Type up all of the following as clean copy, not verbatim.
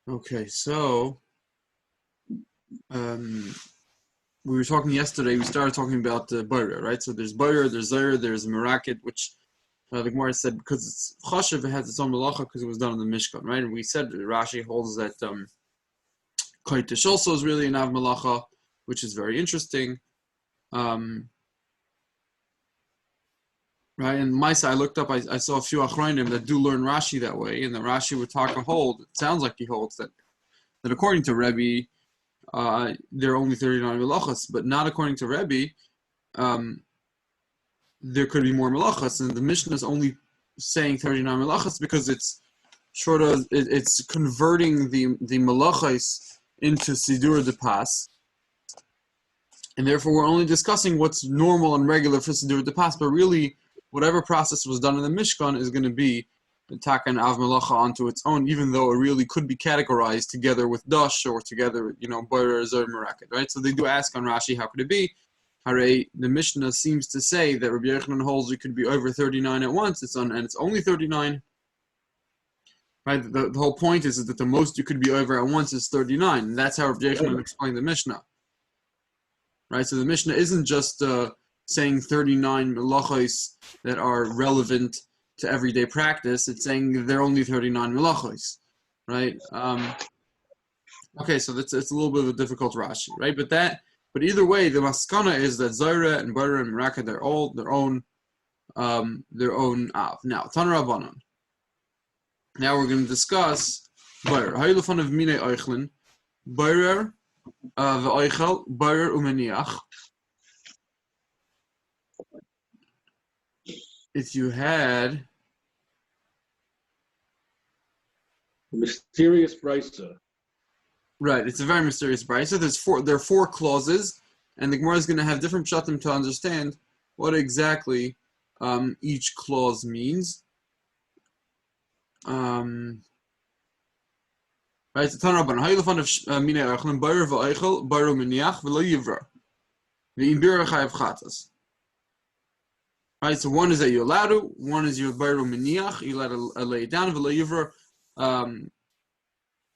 Okay, so we were talking yesterday. We started talking about BeiRav, right? So there's BeiRav, there's Zayr, there's Meraket, which the Gemara said because it's Chashav, it has its own Malacha because it was done in the Mishkan, right? And we said Rashi holds that Koitish also is really an Av Malacha, which is very interesting. Right, and my side, I looked up, I saw a few Achronim that do learn Rashi that way, and the Rashi would talk a hold. It sounds like he holds that according to Rebbe, there are only 39 melachas, but not according to Rebbe. There could be more melachas, and the Mishnah is only saying 39 melachas because it's it's converting the melachas into Sidur de Pas, and therefore we're only discussing what's normal and regular for Sidur de Pas, but really whatever process was done in the Mishkan is going to be the Takan Av Melacha onto its own, even though it really could be categorized together with Dash or together, BeiRav, Zer, Meraket, right? So they do ask on Rashi, how could it be? Hare, the Mishnah seems to say that Rabbi Yochanan holds it could be over 39 at once, and it's only 39. Right? The whole point is that the most you could be over at once is 39, and that's how Rabbi Yochanan explained the Mishnah. Right? So the Mishnah isn't just saying 39 melachos that are relevant to everyday practice. It's saying they're only 39 melachos, right? Okay, so it's a little bit of a difficult Rashi, right? But either way, the maskana is that Zaira and BeiRav and Meraket, they're all their own av. Now, Tana Rabbanan. Now we're going to discuss BeiRav. Hayulafan of Mine Eichlin, BeiRav v'Eichel, BeiRav umeniach. If you had mysterious brisa, right? It's a very mysterious brisa. There are four clauses, and the Gemara is going to have different pshatim to understand what exactly each clause means. Right? So Tana Rabbanan, Hayulafan of Minei Eichlin, BeiRav v'Eichel, BeiRav umeniach v'lo yivra, v'im chayav chatas. Right, so one is that you're allowed to, one is you're BeiRav miniach, you're allowed to lay it down, and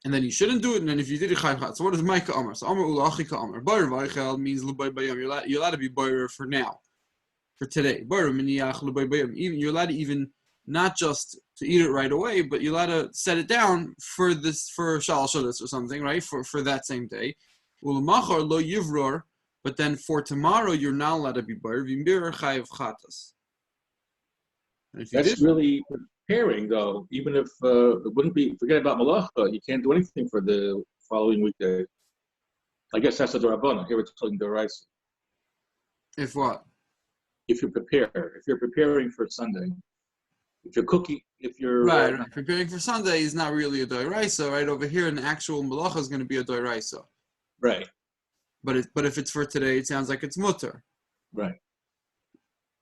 then you shouldn't do it, and then if you did it, chayv chat. So what is Micah Amar? So Amar ulachi ka Amar. BeiRav v'Eichel means l'bay bayam. You're allowed to be BeiRav for now, for today. BeiRav miniach l'bay bayam. You're allowed to even not just to eat it right away, but you're allowed to set it down for shal shadas or something, right? For that same day. Ulamachar lo yivror. But then for tomorrow, you're not allowed to be BeiRav. V'im chayav chatas. That's really preparing, though. Even if it wouldn't be, forget about malacha, you can't do anything for the following weekday. I guess that's a D'Rabbanan. Here we're talking D'Oraisa. If what? If you're preparing for Sunday. If you're cooking, right. Preparing for Sunday is not really a D'Oraisa, right? Over here, an actual malacha is going to be a D'Oraisa. Right. But if it's for today, it sounds like it's mutter. Right.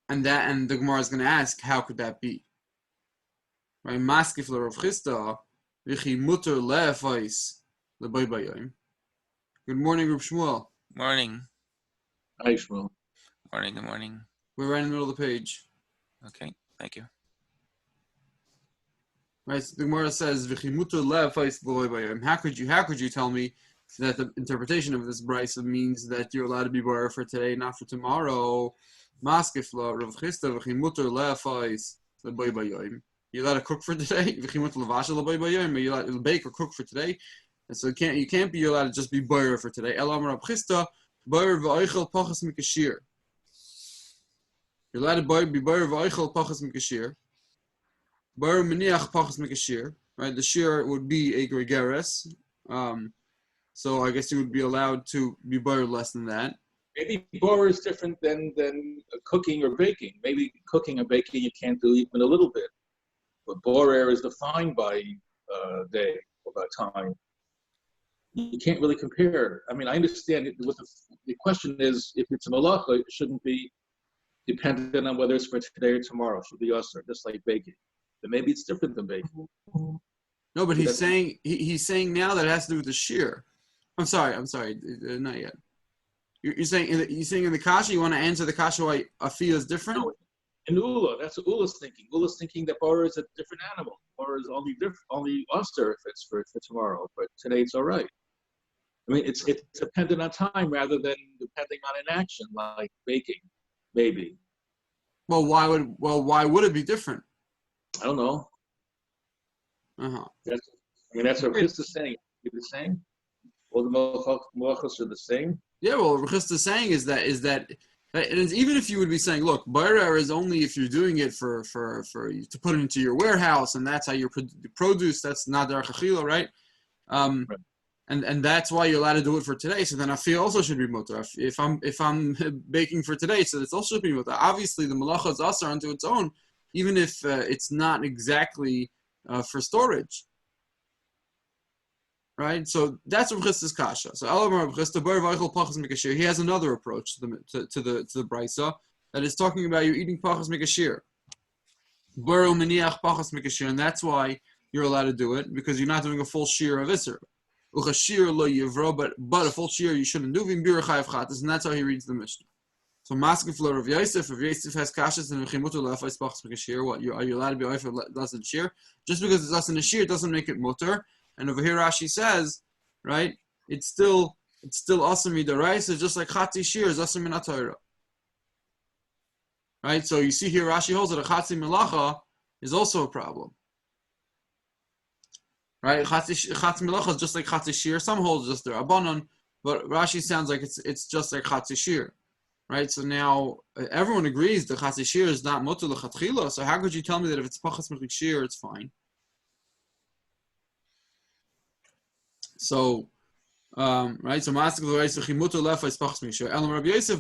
And the Gemara is going to ask, how could that be? Right? Maskif l'Rav Chisda, v'chi mutter le'efais l'bay bayim. Good morning, Reb Shmuel. Morning. Hi, Shmuel. Morning, good morning. We're right in the middle of the page. Okay, thank you. Right, so the Gemara says, v'chi mutter le'efais l'bay bayim. How could you tell me that the interpretation of this brisa means that you're allowed to be BeiRav for today, not for tomorrow? Maskifla, Rav Chisda, v'chimuter le'afais l'bay bayim. You're allowed to cook for today. V'chimuter levasha l'bay bayim. You're allowed to bake or cook for today. And so you can't be allowed to just be BeiRav for today. Elam Rav Chisda, BeiRav v'Eichel pachas mikashir. You're allowed to be BeiRav v'Eichel pachas mikashir. BeiRav miniach pachas mikashir. Right, the shir would be a gregaris. So I guess you would be allowed to be BeiRav less than that. Maybe BeiRav is different than cooking or baking. Maybe cooking and baking you can't do even a little bit. But BeiRav is defined by day or by time. You can't really compare. I mean, I understand it. The question is, if it's a malacha, it shouldn't be dependent on whether it's for today or tomorrow. It should be usher, just like baking. But maybe it's different than baking. No, but he's saying now that it has to do with the shear. I'm sorry, not yet. You're saying in the kasha, you want to answer the kasha why afiyah is different? And Ula, that's what Ula's thinking. Ula's thinking that Bora is a different animal. Bora is only Oster if it's for tomorrow, but today it's all right. I mean, it's dependent on time rather than depending on an action like baking, maybe. Well, why would it be different? I don't know. That's what Chris is saying. It's the same. All the malachos are the same. Yeah, well, what Chris is saying is that even if you would be saying, look, BeiRav is only if you're doing it for to put it into your warehouse, and that's how you produce. That's not derech achila, right? Right. And that's why you're allowed to do it for today. So then afi also should be mutar. If I'm baking for today, so it's also should be mutar. Obviously, the malacha is asar unto its own, even if it's not exactly for storage. Right, so that's Rav Chisda's kasha. So Rav Chisda, he has another approach to the brisa that is talking about you eating pachas mikashir. And that's why you're allowed to do it, because you're not doing a full shear of iser. But a full shear you shouldn't do. And that's how he reads the Mishnah. So Maskef Rav Yosef, if Yosef has kashas and mechimutu lefais pachas mikashir, what are you allowed to be oif less than shear? Just because it's less than a shear doesn't make it mutter. And over here Rashi says, right, it's still asam midaraisa, just like chatzi shear is asam min haTorah. Right, so you see here Rashi holds that a chatzi melacha is also a problem. Right, chatzi melacha is just like chatzi shear. Some hold just the rabbanon, but Rashi sounds like it's just like chatzi shear. Right, so now everyone agrees that chatzi shear is not mutter lechatchila. So how could you tell me that if it's pachas mikashir it's fine? So, right. So, Rabbi Yosef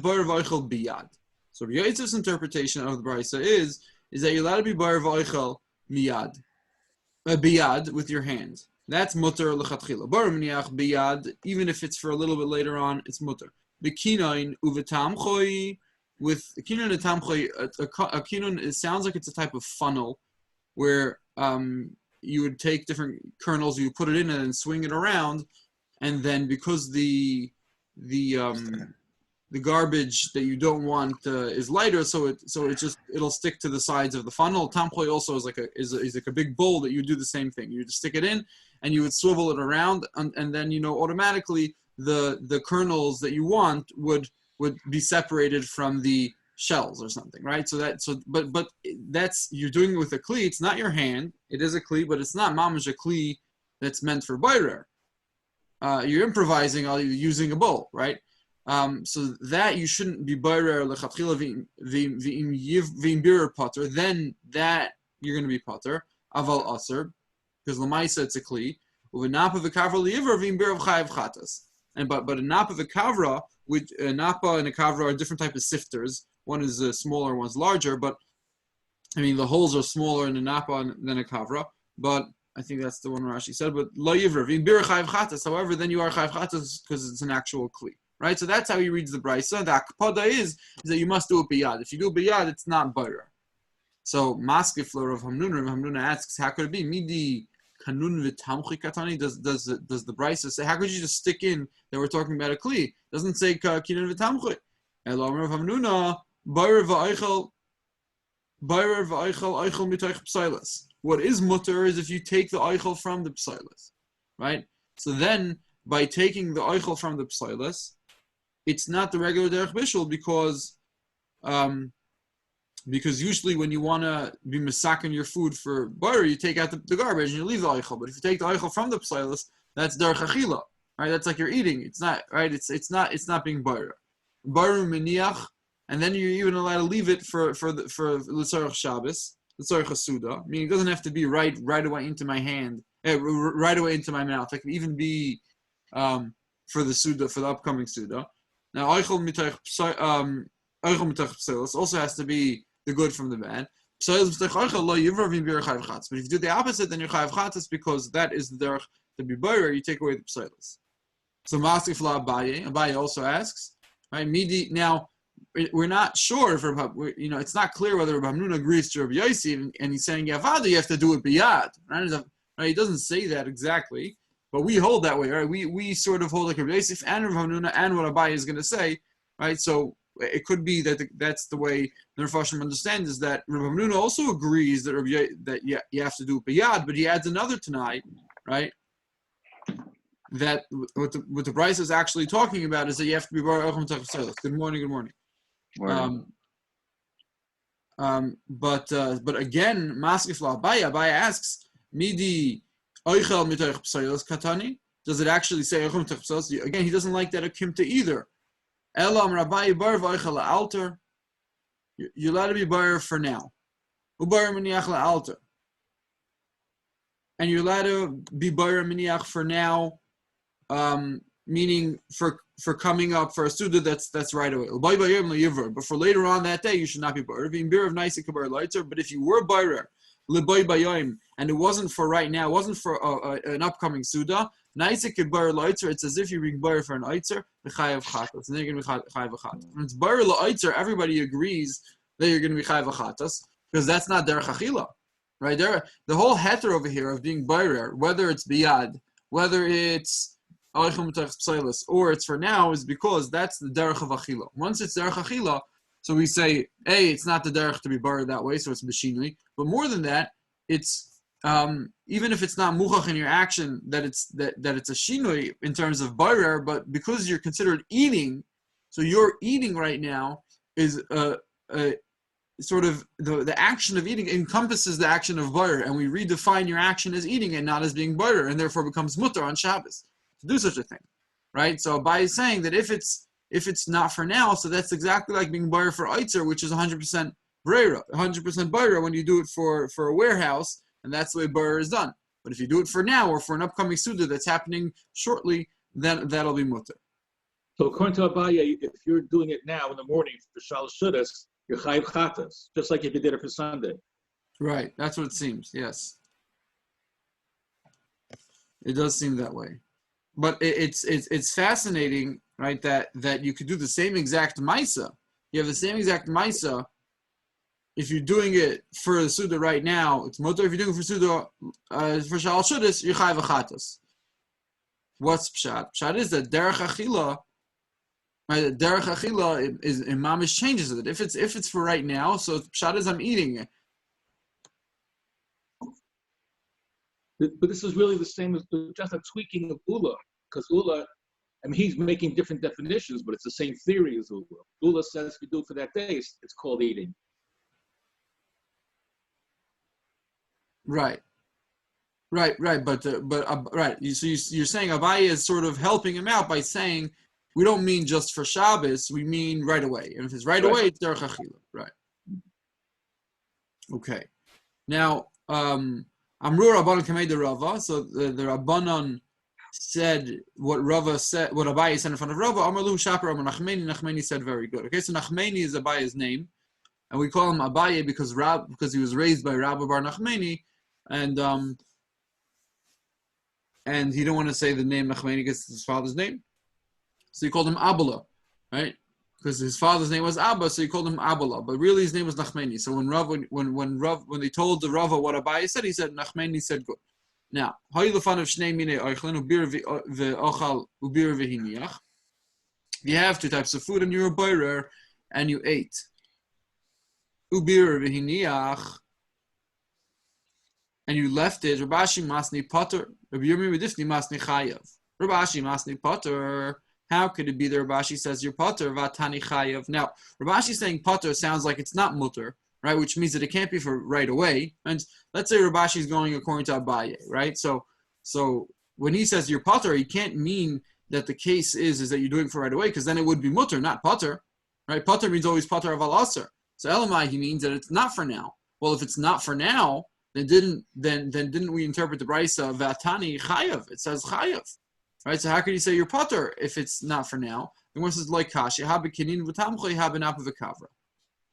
biyad. So, Rabbi Yosef's interpretation of the brisa is that you're allowed to be bar v'oichel miyad, biyad with your hands. That's mutter lechatchila. Bar miniach biyad, even if it's for a little bit later on, it's mutter. The kinain uvetamchoi with kinain and tamchoi. A kinain, it sounds like it's a type of funnel where you would take different kernels, you put it in and then swing it around, and then because the garbage that you don't want is lighter, so it'll stick to the sides of the funnel. Tamchoi also is like a big bowl that you do the same thing. You just stick it in and you would swivel it around, and then automatically the kernels that you want would be separated from the shells or something, right? But that's, you're doing it with a kli. It's not your hand. It is a kli, but it's not mamash a kli that's meant for BeiRav. You're improvising using a bowl, right? So that you shouldn't be BeiRav lechatchila v'im birer potter. Then that you're going to be potter aval aser, because lamaisa it's a kli. Uvenapa v'kavra liyiver v'im birer chayav chatas. And but a napa v'kavra, which a napa and a kavra are different types of sifters. One is smaller, one's larger, but I mean the holes are smaller in a napa than a kavra. But I think that's the one Rashi said. But lo yivrav in bir chayav chatas. However, then you are chayav chatas because it's an actual kli, right? So that's how he reads the brisa. The akpada is that you must do it biyad. If you do biyad, it's not BeiRav. So maskef of Hamnuna asks, how could it be midi kanun v'tamchi katani? Does the brisa say, how could you just stick in that we're talking about a kli? It doesn't say kinun v'tamchi. Elo of Hamnuna. BeiRav v'oichel mitoich p'silas. What is mutter is if you take the oichel from the p'silas, right? So then, by taking the oichel from the p'silas, it's not the regular derech bishul because usually when you want to be misakin your food for BeiRav, you take out the garbage and you leave the oichel. But if you take the oichel from the p'silas, that's derech achila, right? That's like you're eating. It's not right. It's not being BeiRav. BeiRav miniach. And then you're even allowed to leave it for l'tzarech Shabbos, l'tzarech Hasuda. Meaning it doesn't have to be right away into my hand, right away into my mouth. It can even be for the Suda, for the upcoming Suda. Now oichel mitoich p'silas also has to be the good from the bad. But if you do the opposite, then you're chayav chatas because that is the derech to be BeiRav. You take away the p'silas. So masif la Abaye also asks, right? Midi now. We're not sure if it's not clear whether Rabbi Hamnuna agrees to Rabbi Yosef, and he's saying Yavada, you have to do it biyad. Right? He doesn't say that exactly, but we hold that way, right? We sort of hold like Rabbi Yosef and Rabbi Hamnuna and what Abaye is going to say, right? So it could be that that's the way the Rafashim understand is that Rabbi Hamnuna also agrees that you have to do it biyad, but he adds another tonight, right? That what the Bryce is actually talking about is that you have to be bar ocham tachselos. Good morning, good morning. But again, Maskif la Abaya asks, Midi oichel mitoich psayos katani. Does it actually say ocham tachselos? Again, he doesn't like that akimta either. Elam Rabbi bar v'oichel alter. You're allowed to be bar for now. Ubar miniach la alter. And you're allowed to be bar miniach for now. Meaning for coming up for a suda that's right away. But for later on that day, you should not be bar. But if you were bar and it wasn't for right now, it wasn't for an upcoming suda, it's as if you're being bar for an eitzer, and then you're going to be chayav chatas. When it's bar la'itzer, everybody agrees that you're going to be chayav chatas because that's not derech achila, right? The whole heter over here of being bar, whether it's biyad, whether it's or it's for now, is because that's the derech of achila. Once it's derech achila, so we say, it's not the derech to be buried that way, so it's b'shinui. But more than that, it's even if it's not muchach in your action that it's a shinui in terms of barer, but because you're considered eating, so your eating right now is sort of the action of eating encompasses the action of barer, and we redefine your action as eating and not as being barer, and therefore becomes mutter on Shabbos to do such a thing, right? So Abai is saying that if it's not for now, so that's exactly like being bar for Eitzer, which is 100% BeiRav, 100% BeiRav when you do it for a warehouse, and that's the way bar is done. But if you do it for now or for an upcoming suda that's happening shortly, then that'll be mutter. So according to Abaye, if you're doing it now in the morning for Shalosh Shudas, you're chayiv chatas, just like if you did it for Sunday. Right, that's what it seems. Yes, it does seem that way. But it's fascinating, right? That you could do the same exact maisa. You have the same exact maisa. If you're doing it for the suda right now, it's mutter. If you're doing it for suda for shal shudas, you're chayav chatas. What's pshat? Pshat is that derech achila. Right, derech achila is mamish changes it. If it's for right now, so pshat is I'm eating it. But this is really the same as just a tweaking of Ula, because Ula, I mean, he's making different definitions, but it's the same theory as Ula. Ula says if you do it for that day, it's called eating. Right. But right. So you're saying Abaye is sort of helping him out by saying we don't mean just for Shabbos, we mean right away. And if it's right away, it's derech achila. Right. Okay. Now, Amru Rabbanon Kamei de Rava. So the Rabbanon said what Rava said, what Abaye said in front of Rava. Amarlu Shaper Amar Nachmeni. Nachmeni said very good. Okay, so Nachmeni is Abaye's name, and we call him Abaye because he was raised by Rabbi Bar Nachmeni, and he didn't want to say the name Nachmeni because it's his father's name, so he called him Abula, right? Because his father's name was Abba, so he called him Abula, but really his name was Nachmeni. So when they told the Rava what Abaye said, he said Nachmeni said good. Now, you have two types of food, and you're a boirer, and you ate. And you left it. Rabashi masni potter. Yomi masni chayav. Rabashi masni potter. How could it be that Rabashi says you're potter? Vatani chayav. Now, Rabashi saying potter sounds like it's not mutter, right? Which means that it can't be for right away. And let's say Rabashi is going according to Abaye, right? So when he says you're potter, he can't mean that the case is that you're doing it for right away, because then it would be mutter, not potter, right? Potter means always potter of al-asr. So Elamai, he means that it's not for now. Well, if it's not for now, then didn't we interpret the brisa vatani chayav? It says chayav, right? So how can you say you're potter if it's not for now? The one says like kashi habekinin v'tamchay habenap v'kavra,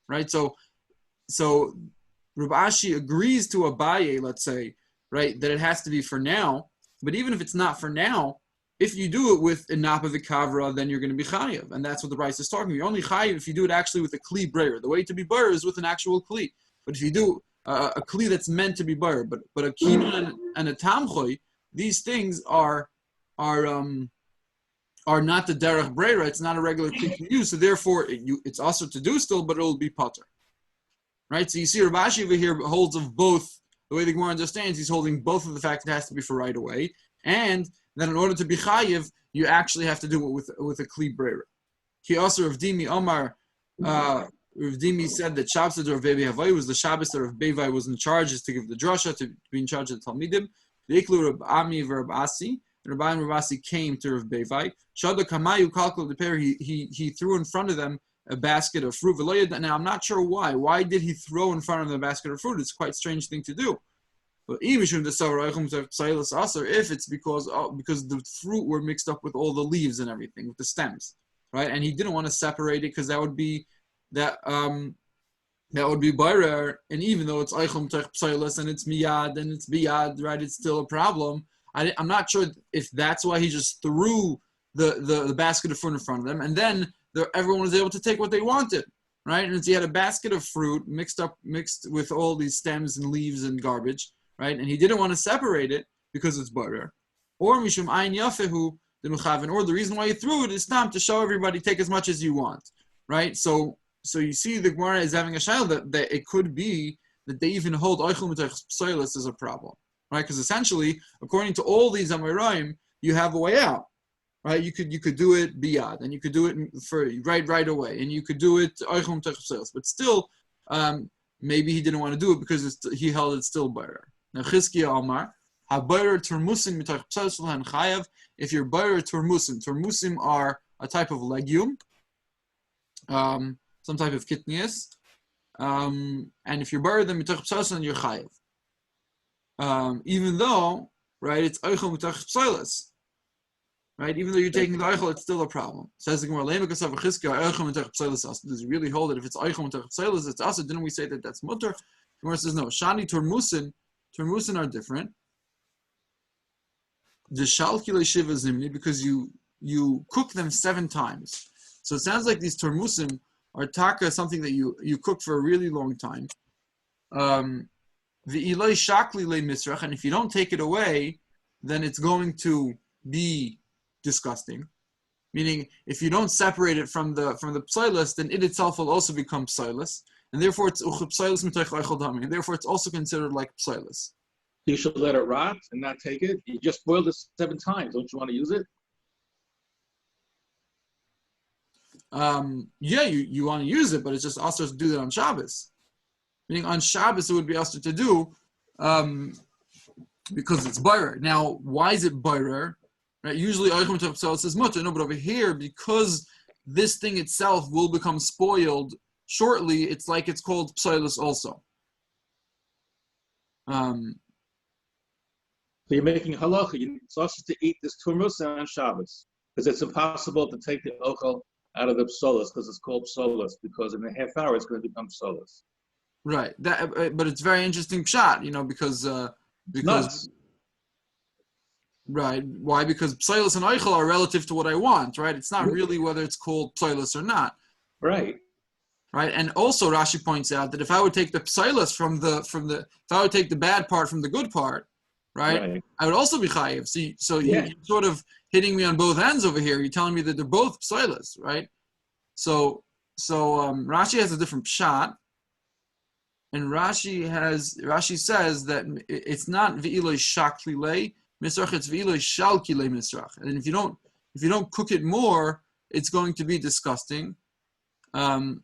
right? So Rav Ashi agrees to Abaye, let's say, right, that it has to be for now. But even if it's not for now, if you do it with a napa v'kavra, then you're going to be chayiv, and that's what the brisa is talking about. You're only chayiv if you do it actually with a kli breyer. The way to be breyer is with an actual kli. But if you do a kli that's meant to be breyer, but a kinun and a tamchoy, these things are are not the derech breira. It's not a regular kli to use, so therefore it's also to do still, but it will be potter. Right? So you see Rav Ashi over here holds of both. The way the Gemara understands, he's holding both of the fact it has to be for right away, and then in order to be chayiv, you actually have to do it with a kli breira. He also Rav Dimi Omar, Rav Dimi said that Shabbos of Rav Havai was the Shabbos that Rav Bevai was in charge, is to give the drasha, to be in charge of the Talmidim. The Iklu Rav Ami Rav Asi, and Rabbi and Rav Asi came to Rav Bevai. Shada Kamayu Kalkul the pair, he threw in front of them a basket of fruit. Now I'm not sure why. Why did he throw in front of them a basket of fruit? It's quite a strange thing to do. But if it's because the fruit were mixed up with all the leaves and everything, with the stems, right? And he didn't want to separate it because that would be BeiRav. And even though it's eichum tech psailas and it's miyad and it's biyad, right? It's still a problem. I'm not sure if that's why he just threw the basket of fruit in front of them, and then everyone was able to take what they wanted, right? And he had a basket of fruit mixed with all these stems and leaves and garbage, right? And he didn't want to separate it because it's BeiRav. Or mishum ayin yafehu the mechaven, or the reason why he threw it is time to show everybody, take as much as you want, right? So you see the Gemara is having a shayla that it could be that they even hold oichel mitach psoilis as a problem, right? Because essentially, according to all these Amoraim, you have a way out. Right, you could do it biyad, and you could do it for right away, and you could do it oichum techselos. But still, maybe he didn't want to do it because he held it still BeiRav. Now Chizkiya Amar, haBeiRav turmusim mitach psolos chayav. If you're BeiRav turmusim are a type of legume, some type of kitnias, and if you're BeiRav them mitach psolos, you're chayav. Even though, right, it's oichum mitach psolos. Right, even though you're taking the eichel, it's still a problem. Says the Gemara, does it really hold that if it's eichel and psolos, it's also? Didn't we say that that's mutter? The Gemara says no. Shani turmusin are different. The shalkile shiva zimni, because you cook them 7 times. So it sounds like these turmusim are taka, something that you cook for a really long time. The ilay shakli le misrach, and if you don't take it away, then it's going to be disgusting. Meaning, if you don't separate it from the psolos, then it itself will also become psolos, and therefore it's psolos mitach eichel dami, and therefore it's also considered like psolos. You should let it rot and not take it. You just boiled it 7 times. Don't you want to use it? Yeah, you want to use it, but it's just also to do that on Shabbos. Meaning on Shabbos it would be also to do because it's BeiRav. Now, why is it BeiRav? Right? Usually, eichum mitach psolos says mutter. No, but over here, because this thing itself will become spoiled shortly, it's like it's called psolos also. So you're making halacha. It's also to eat this turmus on Shabbos because it's impossible to take the ochel out of the psolos because it's called psolos, because in a half hour it's going to become psolos. Right. But it's very interesting pshat, because Nuts. Right. Why? Because psolos and eichel are relative to what I want, right? It's not really whether it's called psolos or not. Right. Right. And also Rashi points out that if I would take the psolos if I would take the bad part from the good part, right. I would also be chayiv. So you're sort of hitting me on both ends over here. You're telling me that they're both psolos, right? So Rashi has a different pshat. And Rashi says that it's not v'iloi shakli lei misrach, it's v'iloi shalki lei misrach. And if you don't cook it more, it's going to be disgusting. Rashi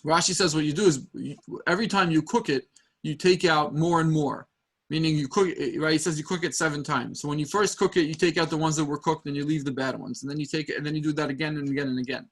says what you do is every time you cook it, you take out more and more. Meaning you cook it, right? He says you cook it 7 times. So when you first cook it, you take out the ones that were cooked and you leave the bad ones. And then you take it and then you do that again and again and again.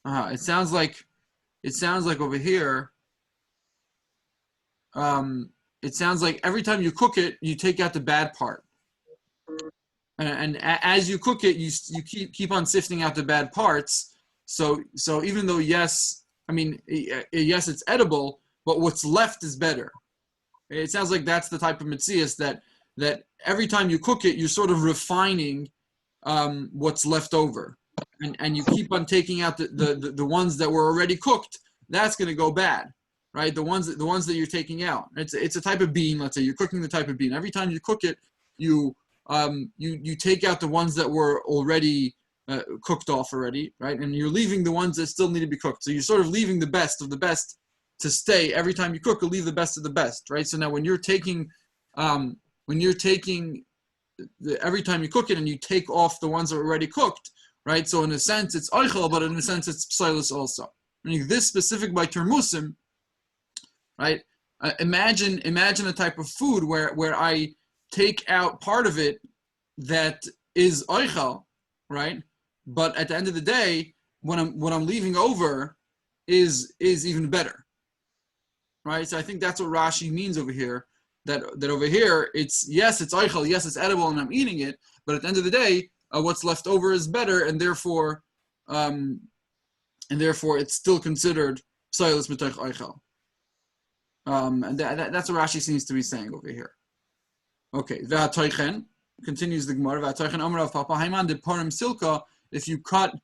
It sounds like over here. It sounds like every time you cook it, you take out the bad part, and as you cook it, you keep on sifting out the bad parts. So even though yes, it's edible, but what's left is better. It sounds like that's the type of metzias that every time you cook it, you're sort of refining what's left over, and you keep on taking out the ones that were already cooked. That's going to go bad, right? The ones that you're taking out. It's a type of bean. Let's say you're cooking the type of bean. Every time you cook it, you take out the ones that were already cooked off already, right? And you're leaving the ones that still need to be cooked. So you're sort of leaving the best of the best to stay. Every time you cook, you leave the best of the best, right? So now when you're taking every time you cook it and you take off the ones that are already cooked, right? So in a sense it's oichel, but in a sense it's psilus also. Meaning this specific by termusim, right? Imagine a type of food where I take out part of it that is oichel, right? But at the end of the day, what I'm leaving over is even better, right? So I think that's what Rashi means over here. That over here, it's oichel, yes, it's edible, and I'm eating it. But at the end of the day, what's left over is better, and therefore it's still considered psilus mitoch oichel. And that's what Rashi seems to be saying over here. Okay, v'atoichen continues the Gemara. V'atoichen amrav papa haiman de parim silka. If you cut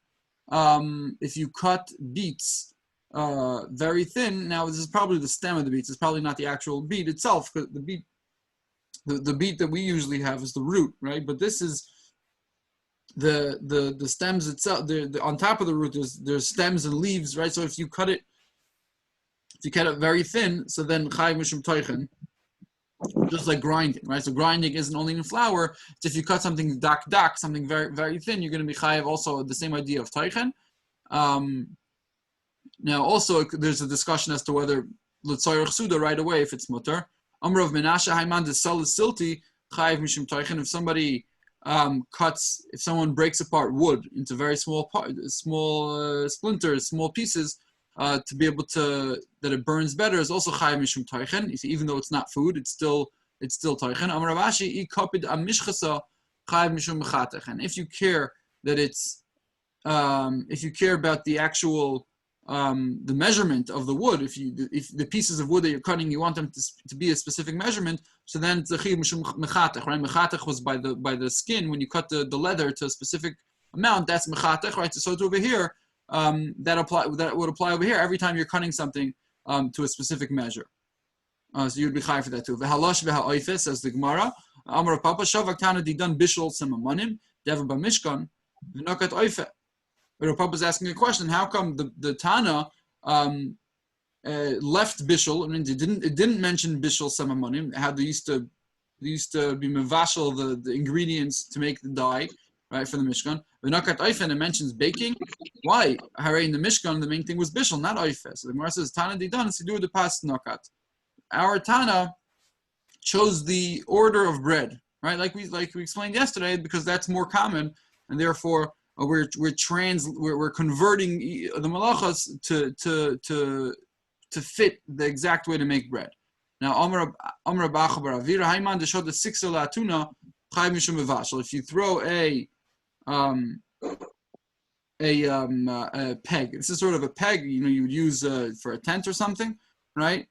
beets very thin. Now this is probably the stem of the beets. It's probably not the actual beet itself, because the beet that we usually have is the root, right? But this is the stems itself. On top of the root, there's stems and leaves, right? So if you cut it very thin, so then chai mishum toichen, just like grinding, right? So grinding isn't only in flour. It's if you cut something dak, something very, very thin, you're going to be chayav also the same idea of toichen. Now also there's a discussion as to whether l'tzoyrech suda right away if it's mutter. Amrav menashe hayman de silti chayav mishum toichen. If somebody if someone breaks apart wood into very small splinters, small pieces, to be able to that it burns better is also chayav mishum toichen. Even though it's not food, it's still toichen. Amar Rav Ashi I kopid amishchasa chayav mishum mechatech. And if you care that it's if you care about the actual the measurement of the wood, if the pieces of wood that you're cutting, you want them to be a specific measurement, so then it's a chayav mishum mechatech, right? Mechatech was by the skin. When you cut the leather to a specific amount, that's mechatech, right? So over here, that would apply over here every time you're cutting something to a specific measure. So you'd be chayav for that too. V'halosh v'ha'oifes, says the Gemara. Amar Papa Shavak Tana Didan Bishul Semamonim Deva B'Mishkan V'Nokat Oife. But Papa is asking a question: how come the Tana left Bishul? I mean, it didn't mention Bishul Semamonim. How they used to be mevashel the ingredients to make the dye, right, for the Mishkan. V'Nokat Oife, and it mentions baking. Why? Hare in the Mishkan, the main thing was Bishul, not Oife. So the Gemara says Tana Didan is to do with the past Nokat. Our Tana chose the order of bread, right? Like we explained yesterday, because that's more common, and therefore we're converting the malachas to fit the exact way to make bread. Now, Amar Bacha Bar Avira Hayman Deshod the Sixer Latuna Chayv Mishum Mevashel. If you throw a peg, this is sort of a peg, you would use for a tent or something, right?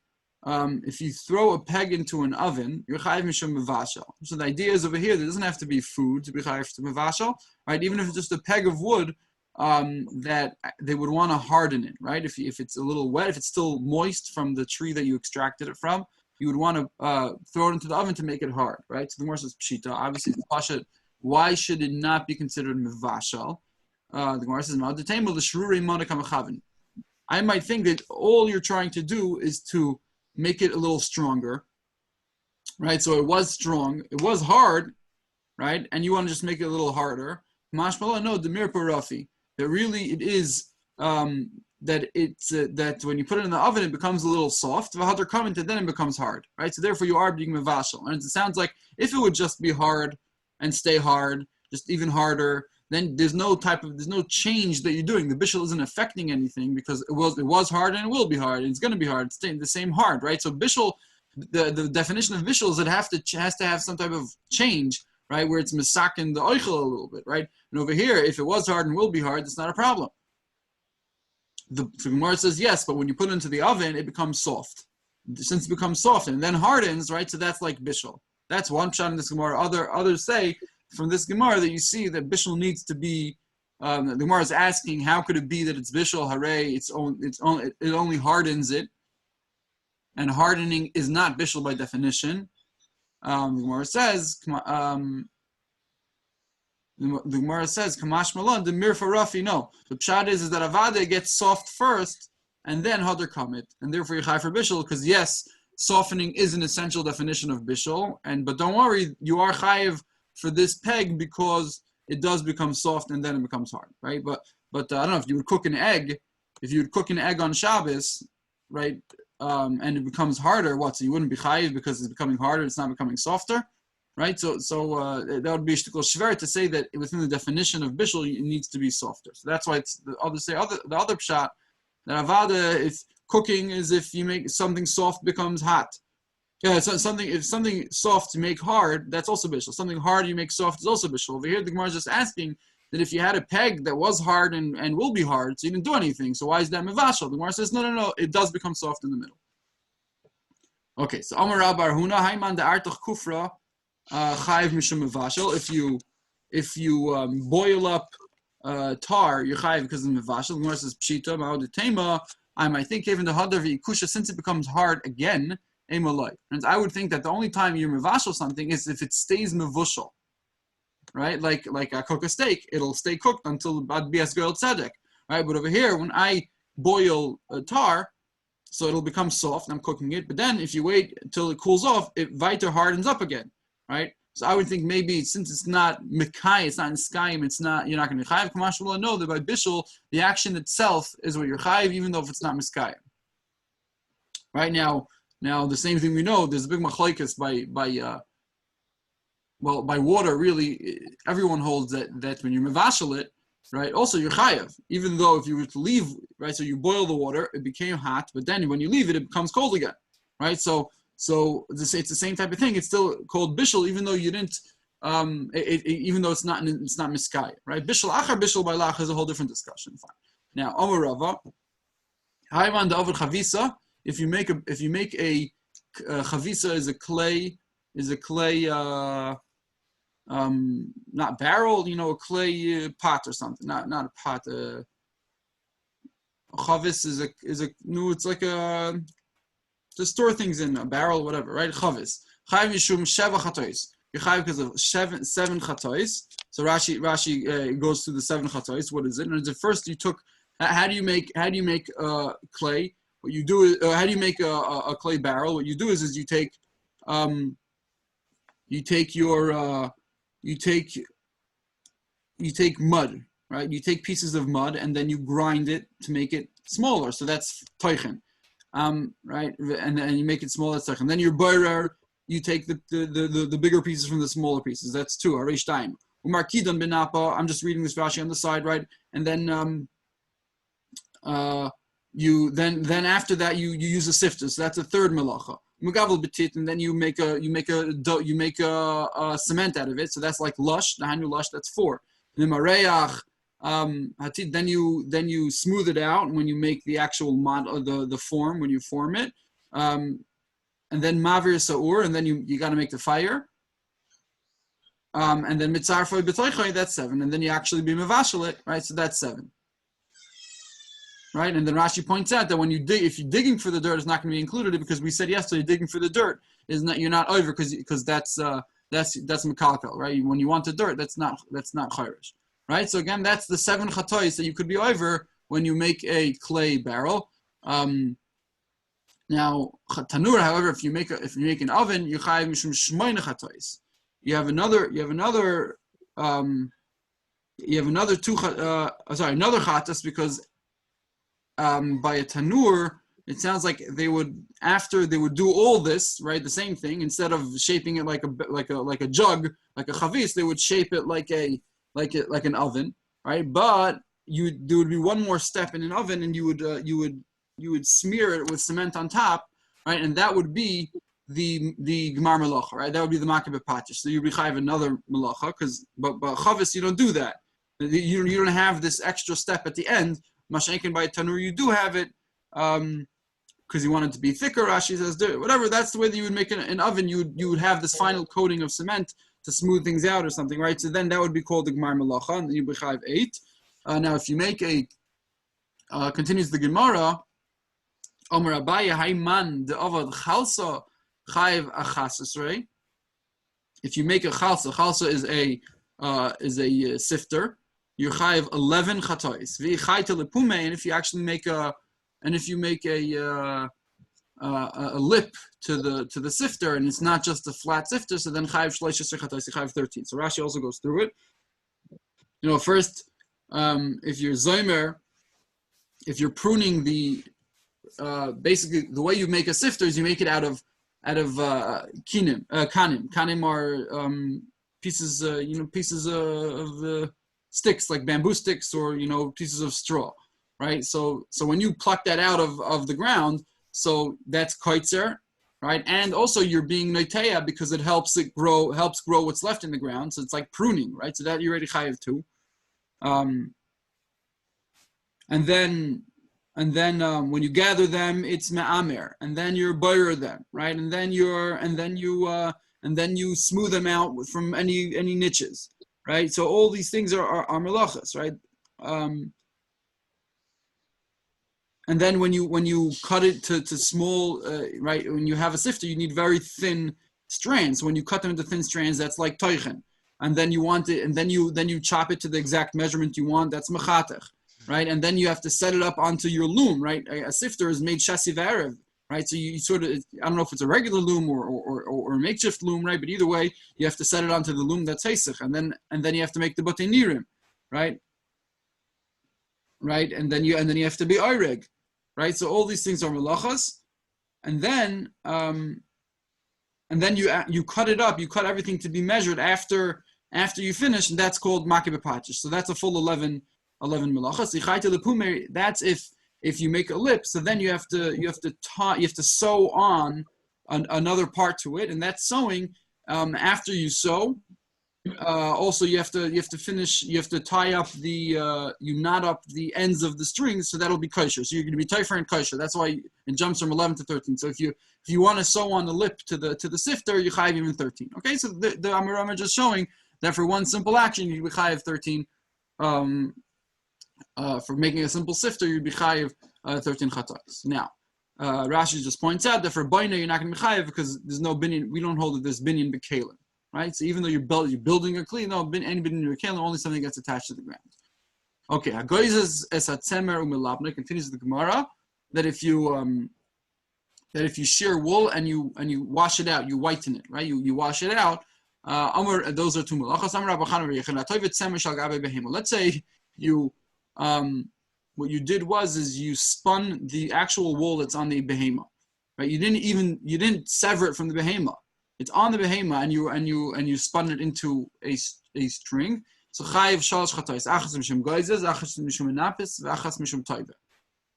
If you throw a peg into an oven, you're chayav mishum mevashel. So the idea is over here, there doesn't have to be food to be chayav to mevashel, right? Even if it's just a peg of wood, that they would want to harden it, right? If it's a little wet, if it's still moist from the tree that you extracted it from, you would want to throw it into the oven to make it hard, right? So the Gemara says pshita. Obviously, it's pasha. Why should it not be considered mevashel? The Gemara says ma'adatayim l'shrurei manakam chavin. I might think that all you're trying to do is to make it a little stronger, right? So it was strong, it was hard, right? And you want to just make it a little harder. Mashmallah, no, demir parafi. That really it is that it's that when you put it in the oven, it becomes a little soft. V'hadar comment, and then it becomes hard, right? So therefore, you are being mevashel. And it sounds like if it would just be hard and stay hard, just even harder, then there's no change that you're doing. The bishul isn't affecting anything because it was hard and it will be hard. And it's going to be hard. It's the same hard, right? So bishul, the definition of bishul is it has to have some type of change, right? Where it's misakin the oichel a little bit, right? And over here, if it was hard and will be hard, it's not a problem. the Gemara says yes, but when you put it into the oven, it becomes soft. Since it becomes soft and then hardens, right? So that's like bishul. That's one shot in this Gemara. Others say from this Gemara that you see that bishul needs to be. The Gemara is asking, how could it be that it's bishul hare? It only hardens it, and hardening is not bishul by definition. The Gemara says, Kamash Malon, the mir for Rafi, no. The pshat is that avada gets soft first, and then hadar kamit, and therefore you're chai for bishul, because yes, softening is an essential definition of bishul, but don't worry, you are chayiv for this peg because it does become soft and then it becomes hard, right? But I don't know, if you would cook an egg on Shabbos, right, and it becomes harder, so you wouldn't be chayiv because it's becoming harder, it's not becoming softer, right? So that would be shtikol shver to say that within the definition of bishul, it needs to be softer. So that's why the other pshat, that avada, if cooking is if you make something soft becomes hot. Yeah, so if something soft you make hard, that's also bishul. Something hard you make soft is also bishul. Over here, the Gemara is just asking that if you had a peg that was hard and will be hard, so you didn't do anything, so why is that mevashal? The Gemara says, no, it does become soft in the middle. Okay, so Amar Rabbi Huna, Hayman de'artach kufra, chayiv mishum mevashal. If you boil up tar, you're chayiv because of mevashal. The Gemara says, pshita, ma'od tema, I might think even the hadar v'yikusha, since it becomes hard again, and I would think that the only time you mevashal something is if it stays mevushal, right? Like I cook a steak, it'll stay cooked until bad bias girl tzedek, right? But over here, when I boil a tar, so it'll become soft, and I'm cooking it. But then if you wait until it cools off, it weiter hardens up again, right? So I would think maybe since it's not mekai, it's not in skayim, you're not going to be chayiv. Kamash will know that by bishul, the action itself is what you're chayiv, even though if it's not miskayim. Right now, the same thing we know, there's a big machlokes by water, really, everyone holds that when you mevashal it, right, also you're chayav, even though if you were to leave, right, so you boil the water, it became hot, but then when you leave it, it becomes cold again, right, so it's the same type of thing, it's still called bishul, even though you didn't, even though it's not miskay, right, bishul achar bishul by lach is a whole different discussion. Fine. Now, Amar Rava, hayman da'over chavisa, if you make a chavisa is a clay, not barrel, a clay pot or something, not a pot. A chavis it's like to store things in, a barrel, whatever, right? Chavis. Chayv yishum sheva chatois. You're chayv because of seven chatois. So Rashi goes through the 7 chatois. What is it? And at first you took. How do you make clay? What you do is, how do you make a clay barrel? What you do is you take mud, right? You take pieces of mud and then you grind it to make it smaller. So that's teichen, right? And then you make it smaller. That's teichen. Then your BeiRav, you take the bigger pieces from the smaller pieces. That's 2. Areish time. Umarkidan benapa. I'm just reading this Rashi on the side, right? And then you then after that you use a sifter, so that's a 3rd malacha. Mugavel betit, and then you make a cement out of it, so that's like lush, nahanu lush, that's 4. And then mareach hatit, then you smooth it out when you make the actual the form, when you form it, and then mavir saur, and then you got to make the fire, and then mitzarfoi b'toichoi, that's 7, and then you actually be mevashal it, right? So that's 7. Right, and then Rashi points out that when you dig, if you're digging for the dirt, it's not going to be included because we said yesterday digging for the dirt is not, you're not over because that's mekalkal, right? When you want the dirt, that's not chayrish, right? So again, that's the 7 chatois that you could be over when you make a clay barrel. Now tanur, however, if you make an oven, you chayiv mishum shmoyne chatois. You have another 2 another chatas because. By a tanur, it sounds like they would do all this, right? The same thing, instead of shaping it like a jug, like a chavis, they would shape it like an oven, right? But there would be one more step in an oven, and you would smear it with cement on top, right? And that would be the gemar melacha, right? That would be the makabeh patish. So you'd be chayiv another melacha, but chavis you don't do that. You don't have this extra step at the end Mashenkin by tanur, you do have it because you want it to be thicker. Rashi says, whatever. That's the way that you would make an oven. You would have this final coating of cement to smooth things out or something, right? So then that would be called the Gmar Malacha, and then you b'chayiv 8. Now, if you make continues the Gemara, Omer Abaye Hayman de Avad Chalsa Chayiv Achasesrei. If you make a chalsa is a sifter, you chayiv 11 chatois. V'chayta lepume, and if you actually make a lip to the sifter, and it's not just a flat sifter, so then chayiv shleishes chatois, chayiv 13. So Rashi also goes through it. First, if you're zomer, if you're pruning the basically the way you make a sifter is you make it out of kanim. Kanim are pieces of sticks, like bamboo sticks, or pieces of straw, right? So when you pluck that out of the ground, so that's koitzer, right? And also you're being noiteya because it helps grow what's left in the ground. So it's like pruning, right? So that you're already chayiv too. And then when you gather them, it's me'amer, and then you boyer them, right? And then you smooth them out from any niches, right? So all these things are melachas, right? And then when you cut it to small, right? When you have a sifter, you need very thin strands. When you cut them into thin strands, that's like toichen. And then you want it, and then you chop it to the exact measurement you want. That's mechatech. Right, and then you have to set it up onto your loom, right? A sifter is made shasi v'erev, right? So you sort of, I don't know if it's a regular loom or a makeshift loom, right? But either way, you have to set it onto the loom that's heisich, and then you have to make the batei nirim, right? Right, and then you have to be oireg, right? So all these things are melachas, and then you cut it up, you cut everything to be measured after you finish, and that's called makeh b'pachish. So that's a full 11 melachas. That's if you make a lip, so then you have to sew on another part to it, and that's sewing. After you sew, also you have to tie up you knot up the ends of the strings, so that'll be kosher. So you're going to be taifer and kosher. That's why it jumps from 11 to 13. So if you want to sew on the lip to the sifter, you chayiv even 13. Okay, so the Amarama just showing that for one simple action you chayiv 13. For making a simple sifter, you'd be chayiv 13 chatos. Now, Rashi just points out that for baina you're not going to be chayiv because there's no binyan. We don't hold that there's binyan b'kelim, right? So even though you're building a kli, no any binyan b'kelim, only something gets attached to the ground. Okay, hagoizes es hatzemer umilabna continues the Gemara that if you shear wool and you wash it out, you whiten it, right? You wash it out. Those are two melachas. Let's say what you did is you spun the actual wool that's on the behema, right? You didn't sever it from the behema. It's on the behema, and you spun it into a string. So chayiv shalosh chatos, achas mishum goizes, achas mishum enapis, v'achas mishum toive.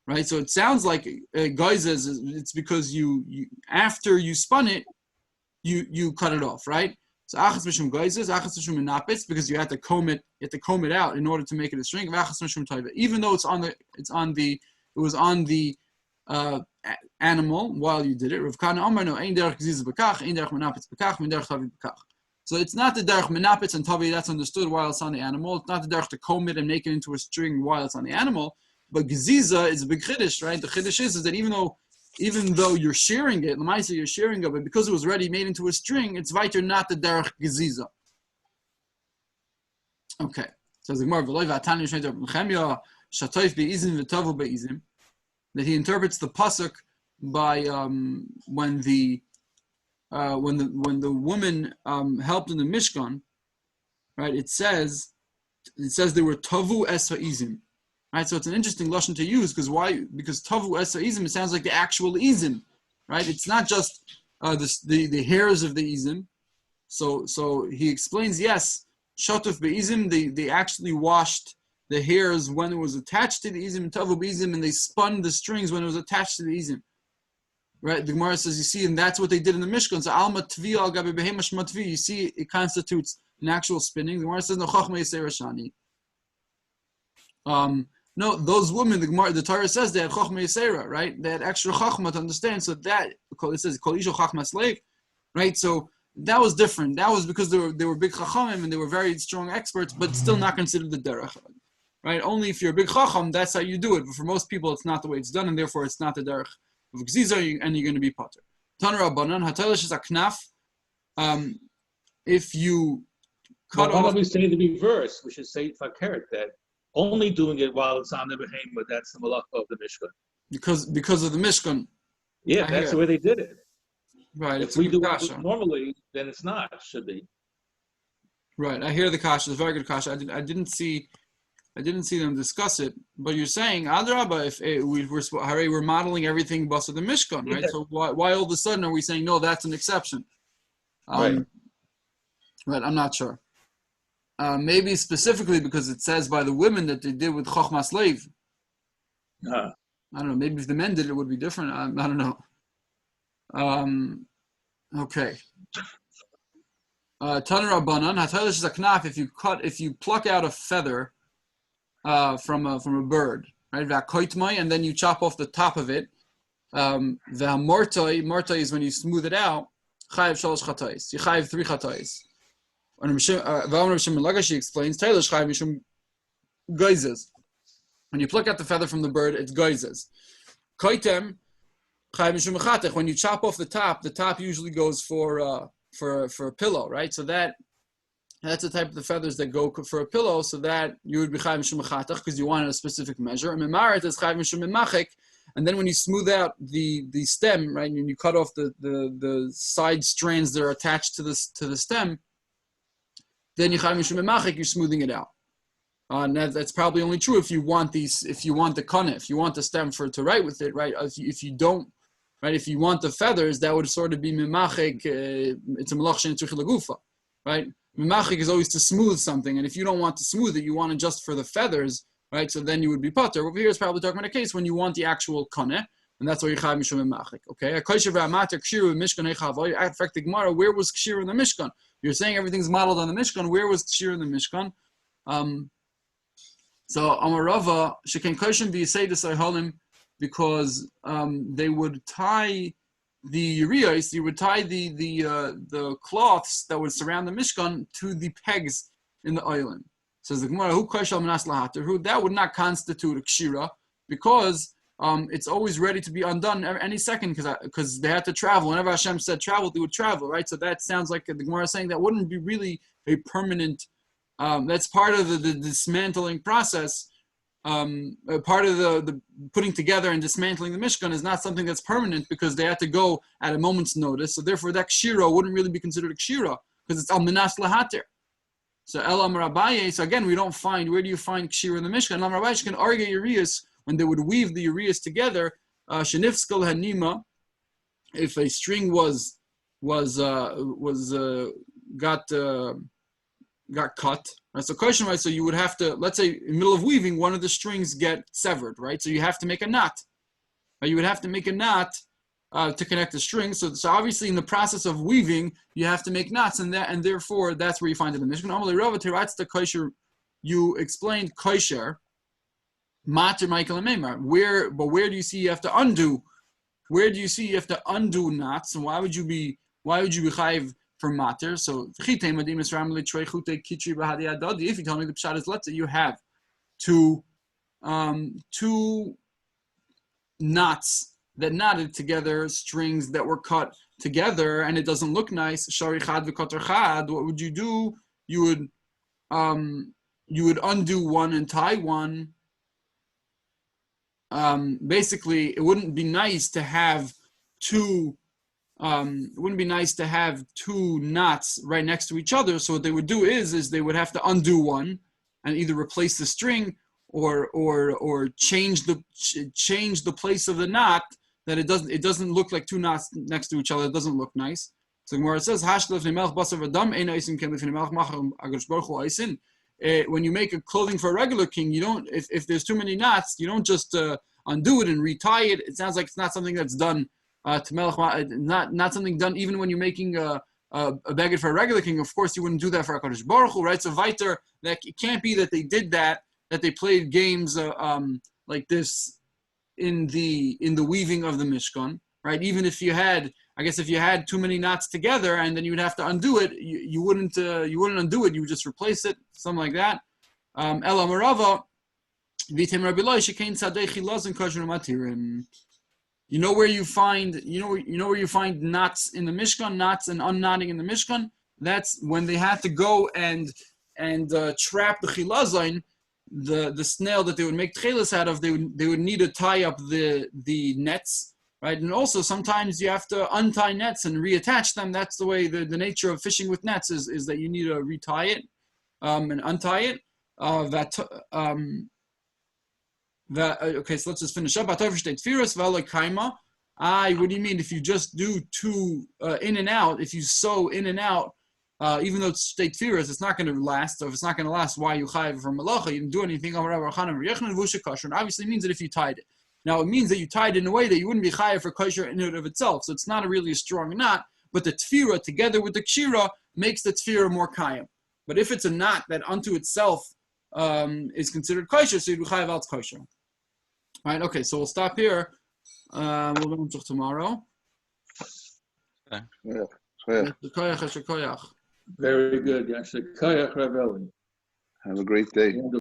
Right? So it sounds like goizes. It's because you after you spun it, you cut it off, right? So achas mishum goizes, achas mishum enapis, because you had to comb it out in order to make it a string. V'achas mishum toive. Even though it was on the animal while you did it. Rav Kana Amar no ein derech gziza b'kach, ein derech menapitz b'kach, ein derech tavi b'kach. So it's not the derech menapitz and tavi that's understood while it's on the animal. It's not the derech to comb it and make it into a string while it's on the animal. But gziza is a big chiddush, right? The chiddush is that even though you're shearing it, l'maisa you're shearing it, but because it was already made into a string, it's weiter not the derech gziza. Okay. So the Gemara v'loy v'atani yishmei Nechemia shatoif be'izim v'tavu be'izim, that he interprets the pasuk by when the woman helped in the Mishkan, right? It says they were tavu es ha'izim, right? So it's an interesting lashon to use because why? Because tavu es ha'izim, it sounds like the actual izim, right? It's not just the hairs of the izim. So he explains, yes, shatuf be'izim, they actually washed the hairs when it was attached to the izim, and tavu be'izim, and they spun the strings when it was attached to the izim. Right? The Gemara says, you see, and that's what they did in the Mishkan. So alma tvi al gabi behema shma tvi. You see, it constitutes an actual spinning. The Gemara says, no chachma yisei rashani. No, those women, the Torah says they had chokhmah yisera, right? They had extra chokhmah to understand. So that it says kol isha chokhmah slave, right? So that was different. That was because they were big chachamim and they were very strong experts, but still not considered the derech, right? Only if you're a big chacham, that's how you do it. But for most people, it's not the way it's done, and therefore it's not the derech of gziza, and you're going to be potter. Taner Rabbanan hatelish is a knaf. If you cut why off, don't we say the reverse? We should say fakert, that only doing it while it's on the behemoth, that's the malacha of the Mishkan. Because of the Mishkan. Yeah, that's the way they did it. Right. If we do it normally, then it's not, should be. Right. I hear the kasha. It's a very good kasha. I didn't see them discuss it. But you're saying, Adrabah, if we're modeling everything basa the Mishkan, right? Yeah. So why all of a sudden are we saying no? That's an exception. Right. Right. I'm not sure. Maybe specifically because it says by the women that they did with chokhmah slave. I don't know. Maybe if the men did it, it would be different. I don't know. Okay. Taner Rabbanan hatelish zaknaf. If you pluck out a feather from a bird, right? V'akoitmai, and then you chop off the top of it. V'hamortoi is when you smooth it out. Chayev shalosh chatayis. You chayev 3 chatayis. She explains, when you pluck out the feather from the bird, it's geizes. When you chop off the top usually goes for a pillow, right? So that's the type of the feathers that go for a pillow, so that you would be chayv mishum mechatach because you wanted a specific measure. And memaret is chayv mishum memachik, and then when you smooth out the stem, right, and you cut off the side strands that are attached to the stem, then you're smoothing it out. And that's probably only true if you want the kana, if you want the stem to write with it, right? If you don't, right? If you want the feathers, that would sort of be mimachik. It's a malach she'en tzricha lagufa, right? Mimachik is always to smooth something, and if you don't want to smooth it, you want it just for the feathers, right? So then you would be potter. Over here is probably talking about a case when you want the actual kana, and that's why you chayv mishum mimachik. Okay. In fact, the Gemara, where was kshir in the Mishkan? You're saying everything's modeled on the Mishkan. Where was kshir in the Mishkan? So Amarava sheken koshem b'yisei halim, because they would tie the uriyos, you would tie the cloths that would surround the Mishkan to the pegs in the island. Says the Gemara, who koshel minas lahater, who that would not constitute a kshira, because it's always ready to be undone any second, because they had to travel. Whenever Hashem said travel, they would travel, right? So that sounds like the Gemara is saying that wouldn't be really a permanent. That's part of the dismantling process. Part of the putting together and dismantling the Mishkan is not something that's permanent, because they had to go at a moment's notice. So therefore, that kshira wouldn't really be considered a kshira, because it's al minas lahater. So elam Rabbaye. So again, we don't find, where do you find kshira in the Mishkan? Elam Rabbaye can argue uriyas. When they would weave the uriyas together, shenifskal hanima, if a string got cut. Right? So question, right? So you would have to, let's say, in the middle of weaving, one of the strings get severed, right? So you have to make a knot. You would have to make a knot to connect the string. So obviously, in the process of weaving, you have to make knots, and therefore that's where you find it in the Mishkan. You explained kosher. Mater Michael and Meimar. Where do you see you have to undo? Where do you see you have to undo knots? And why would you be chayiv for mater? So if you tell me the pshat is, let's say you have two knots that knotted together, strings that were cut together, and it doesn't look nice. Shari chad v'kotar chad. What would you do? You would undo one and tie one. Basically, it wouldn't be nice to have two knots right next to each other. So what they would do is they would have to undo one and either replace the string or change the place of the knot, that it doesn't look like two knots next to each other. It doesn't look nice. So Gemara says, when you make a clothing for a regular king, you don't. If there's too many knots, you don't just undo it and retie it. It sounds like it's not something that's done to melech. Not something done even when you're making a beged for a regular king. Of course, you wouldn't do that for a Kadosh Baruch Hu, right? So weiter, that it can't be that they did that that they played games like this in the weaving of the Mishkan, right? Even if you had, I guess, if you had too many knots together, and then you would have to undo it, you wouldn't undo it. You would just replace it, something like that. Ela Marava, Vitem Rabbi Eliyahu Shekain Tzadei Chilazon Kosher Matirim. You know where you find knots in the Mishkan, knots and unknotting in the Mishkan. That's when they had to go and trap the chilazon, the snail that they would make tchelas out of. They would need to tie up the nets, right? And also sometimes you have to untie nets and reattach them. That's the way the nature of fishing with nets is that you need to retie it and untie it. Okay, so let's just finish up. What do you mean if you just do two in and out? If you sew in and out, even though it's state firas, it's not going to last. So if it's not going to last, why you chayiv from malacha? You didn't do anything. And obviously means that if you tied it. Now it means that you tied it in a way that you wouldn't be chayiv for kosher in and of itself. So it's not really a strong knot, but the tefira together with the kshira makes the tefira more kayim. But if it's a knot that unto itself is considered kosher, so you'd be chayiv out kosher. All right. Okay. So we'll stop here. We'll go until tomorrow. Very good. Yashar Koyach Rav Eli. Have a great day. Wonderful.